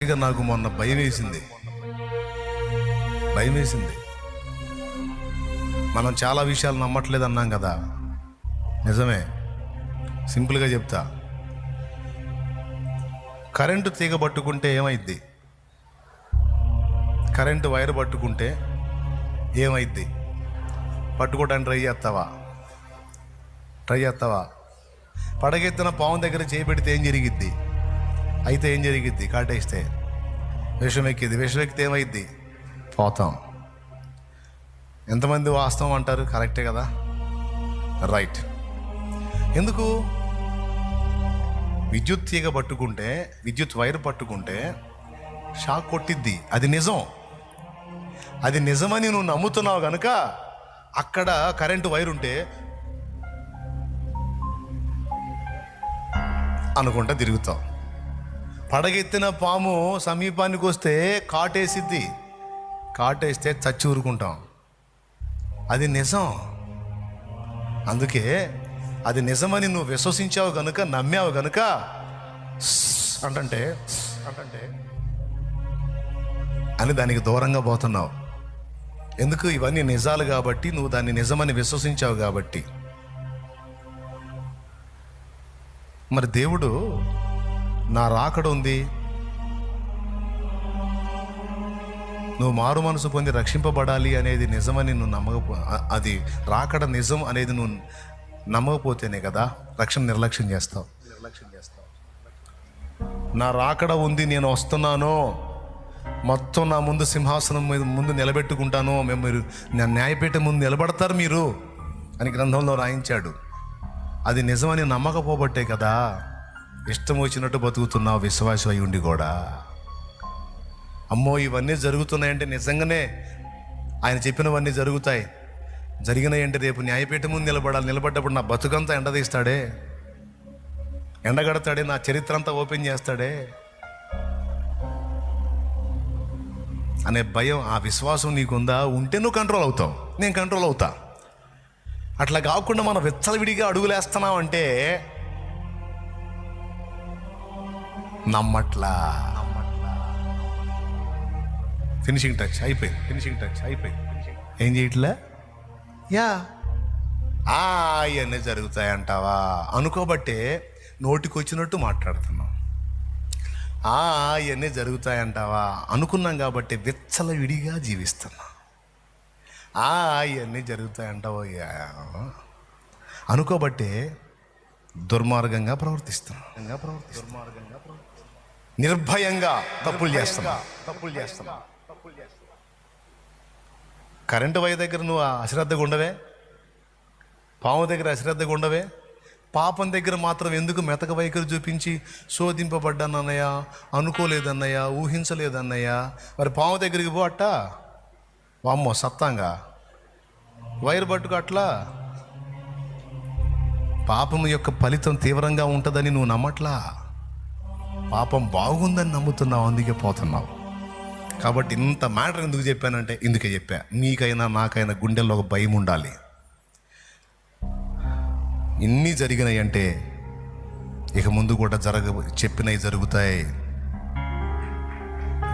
ఇక నాకు మొన్న భయం వేసింది. మనం చాలా విషయాలు నమ్మట్లేదు అన్నాం కదా, నిజమే. సింపుల్గా చెప్తా, కరెంటు తీగ పట్టుకుంటే ఏమైద్ది? కరెంటు వైర్ పట్టుకుంటే ఏమైద్ది? పట్టుకోవడానికి ట్రై చేస్తావా? పడగెత్తిన పాము దగ్గర చేపెడితే ఏం జరిగిద్ది? అయితే ఏం జరిగిద్ది? కాటేస్తే విషం ఎక్కిద్ది. విషం ఎక్కితే ఏమైద్ది? పోతాం. ఎంతమంది వాస్తవం అంటారు? కరెక్టే కదా, రైట్. ఎందుకు? విద్యుత్ తీగ పట్టుకుంటే, విద్యుత్ వైర్ పట్టుకుంటే షాక్ కొట్టిద్ది. అది నిజం. అది నిజమని నువ్వు నమ్ముతున్నావు కనుక అక్కడ కరెంటు వైర్ ఉంటే అనుకుంటా తిరుగుతావు. పడగెత్తిన పాము సమీపానికి వస్తే కాటేసిద్ది. కాటేస్తే చచ్చి ఊరుకుంటాం. అది నిజం. అందుకే అది నిజమని నువ్వు విశ్వసించావు గనుక, నమ్మావు గనుక అంటే అని దానికి దూరంగా పోతున్నావు. ఎందుకు? ఇవన్నీ నిజాలు కాబట్టి, నువ్వు దాన్ని నిజమని విశ్వసించావు కాబట్టి. మరి దేవుడు నా రాకడ ఉంది, నువ్వు మారు మనసు పొంది రక్షింపబడాలి అనేది నిజమని నువ్వు అది రాకడ నిజం అనేది నువ్వు నమ్మకపోతేనే కదా రక్షణ నిర్లక్ష్యం చేస్తావు. నా రాకడ ఉంది, నేను వస్తున్నాను, మొత్తం నా ముందు సింహాసనం మీద ముందు నిలబెట్టుకుంటాను, మీరు నా న్యాయపీఠం ముందు నిలబడతారు మీరు అని గ్రంథంలో రాయించాడు. అది నిజమని నమ్మకపోబట్టే కదా ఇష్టం వచ్చినట్టు బతుకుతున్నావు విశ్వాసం అయి ఉండి కూడా. అమ్మో ఇవన్నీ జరుగుతున్నాయంటే నిజంగానే ఆయన చెప్పినవన్నీ జరుగుతాయి. జరిగినాయంటే రేపు న్యాయపీఠం ముందు నిలబడాలి. నిలబడ్డప్పుడు నా బతుకంతా ఎండదీస్తాడే, ఎండగడతాడే, నా చరిత్ర అంతా ఓపెన్ చేస్తాడే అనే భయం, ఆ విశ్వాసం నీకుందా? ఉంటే నువ్వు కంట్రోల్ అవుతావు, నేను కంట్రోల్ అవుతా. అట్లా కాకుండా మనం విచ్చలవిడిగా అడుగులేస్తున్నామంటే నమ్మట్లా. ఫినిషింగ్ టచ్ అయిపోయింది. ఏం చేయట్లే? ఇవన్నీ జరుగుతాయంటావా అనుకోబట్టే నోటికి వచ్చినట్టు మాట్లాడుతున్నాం. ఇవన్నీ జరుగుతాయంటావా అనుకున్నాం కాబట్టి విచ్చలవిడిగా జీవిస్తున్నాం. ఇవన్నీ జరుగుతాయంటావో అనుకోబట్టే దుర్మార్గంగా ప్రవర్తిస్తున్నాం. నిర్భయంగా తప్పులు చేస్తున్నా. కరెంటు వైర్ దగ్గర నువ్వు అశ్రద్ధగా ఉండవే, పాము దగ్గర అశ్రద్ధగా ఉండవే, పాపం దగ్గర మాత్రం ఎందుకు మెతక వైఖరి చూపించి శోధింపబడ్డానన్నయ్యా, అనుకోలేదన్నయ్యా, ఊహించలేదన్నయ్యా. మరి పాము దగ్గరికి పో అట్టా, వామ్మో సత్తాంగా వైర్ పట్టుకు అట్లా. పాపం యొక్క ఫలితం తీవ్రంగా ఉంటుందని నువ్వు నమ్మట్లా, పాపం బాగుందని నమ్ముతున్నావు, అందుకే పోతున్నావు. కాబట్టి ఇంత మ్యాటర్ ఎందుకు చెప్పానంటే ఇందుకే చెప్పా, మీకైనా నాకైనా గుండెల్లో ఒక భయం ఉండాలి. ఇన్ని జరిగినాయి అంటే ఇక ముందు కూడా చెప్పినవి జరుగుతాయి.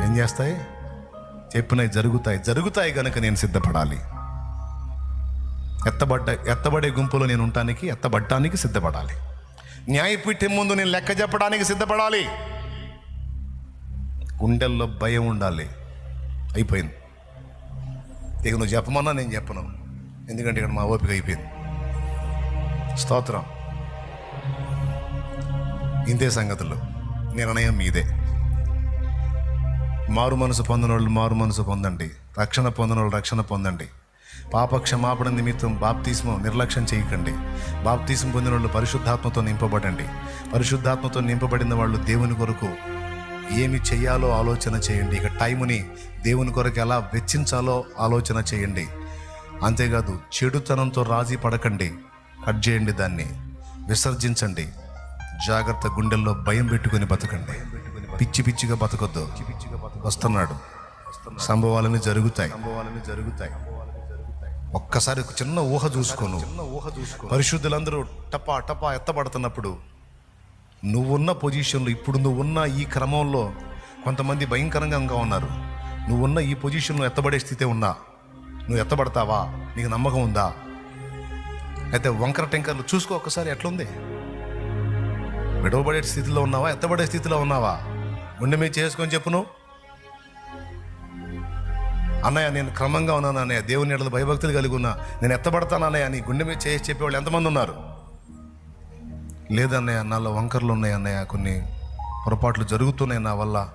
ఏం చేస్తాయి? చెప్పినవి జరుగుతాయి కనుక నేను సిద్ధపడాలి. ఎత్తబడే గుంపులో నేను ఉండటానికి, ఎత్తబడ్డానికి సిద్ధపడాలి. న్యాయపీఠం ముందు నేను లెక్క చెప్పడానికి సిద్ధపడాలి. గుండెల్లో భయం ఉండాలి. అయిపోయింది. ఇక నువ్వు చెప్పమన్నా నేను చెప్పను, ఎందుకంటే ఇక్కడ మా ఓపిక అయిపోయింది. స్తోత్రం. ఇంతే సంగతులు. నిర్ణయం మీదే. మారు మనసు పొందినోళ్ళు మారు మనసు పొందండి, రక్షణ పొందినోళ్ళు రక్షణ పొందండి. పాప క్షమాపణ నిమిత్తం బాప్తిస్మం నిర్లక్ష్యం చేయకండి. బాప్తిస్మం పొందిన వాళ్ళు పరిశుద్ధాత్మతో నింపబడండి. పరిశుద్ధాత్మతో నింపబడిన వాళ్ళు దేవుని కొరకు ఏమి చేయాలో ఆలోచన చేయండి. ఇక టైముని దేవుని కొరకు ఎలా వెచ్చించాలో ఆలోచన చేయండి. అంతేకాదు చెడుతనంతో రాజీ పడకండి. కట్ చేయండి, దాన్ని విసర్జించండి. జాగ్రత్త. గుండెల్లో భయం పెట్టుకుని బతకండి. పిచ్చిగా బతకొద్దు. వస్తున్నాడు, సంభవాలని జరుగుతాయి. ఒక్కసారి ఒక చిన్న ఊహ చూసుకోను. పరిశుద్ధులందరూ టపా ఎత్తబడుతున్నప్పుడు నువ్వున్న పొజిషన్లో, ఇప్పుడు నువ్వున్న ఈ క్రమంలో కొంతమంది భయంకరంగా ఉన్నారు. నువ్వున్న ఈ పొజిషన్లో ఎత్తబడే స్థితి ఉన్నా, నువ్వు ఎత్తబడతావా? నీకు నమ్మకం ఉందా? అయితే వంకర టెంకర్లు చూసుకో ఒక్కసారి ఎట్లుంది. విడవబడే స్థితిలో ఉన్నావా? ఎత్తబడే స్థితిలో ఉన్నావా? గుండె మీద చేసుకొని చెప్పు నువ్వు. అన్నయ్య నేను క్రమంగా ఉన్నాను అన్నయ్య, దేవుని ఎడల భయభక్తులు కలిగి ఉన్నా, నేను ఎత్తబడతాను అన్నయ్య అని గుండె మీద చేసి చెప్పేవాళ్ళు ఎంతమంది ఉన్నారు? లేదన్నయ్య నాలో వంకర్లు ఉన్నాయి అన్నయ్య, కొన్ని పొరపాట్లు జరుగుతున్నాయి నా వల్ల,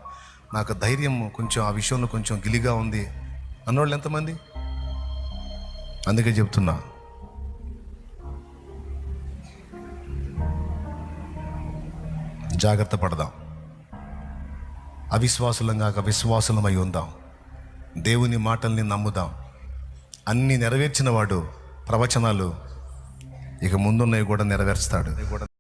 నాకు ధైర్యం కొంచెం ఆ విషయంలో కొంచెం గిలిగా ఉంది అన్నవాళ్ళు ఎంతమంది? అందుకే చెప్తున్నా, జాగ్రత్త పడదాం. అవిశ్వాసులంగా విశ్వాసులమై ఉందాం. దేవుని మాటల్ని నమ్ముదాం. అన్నీ నెరవేర్చిన వాడు ప్రవచనాలు ఇక ముందున్నవి కూడా నెరవేర్స్తాడు.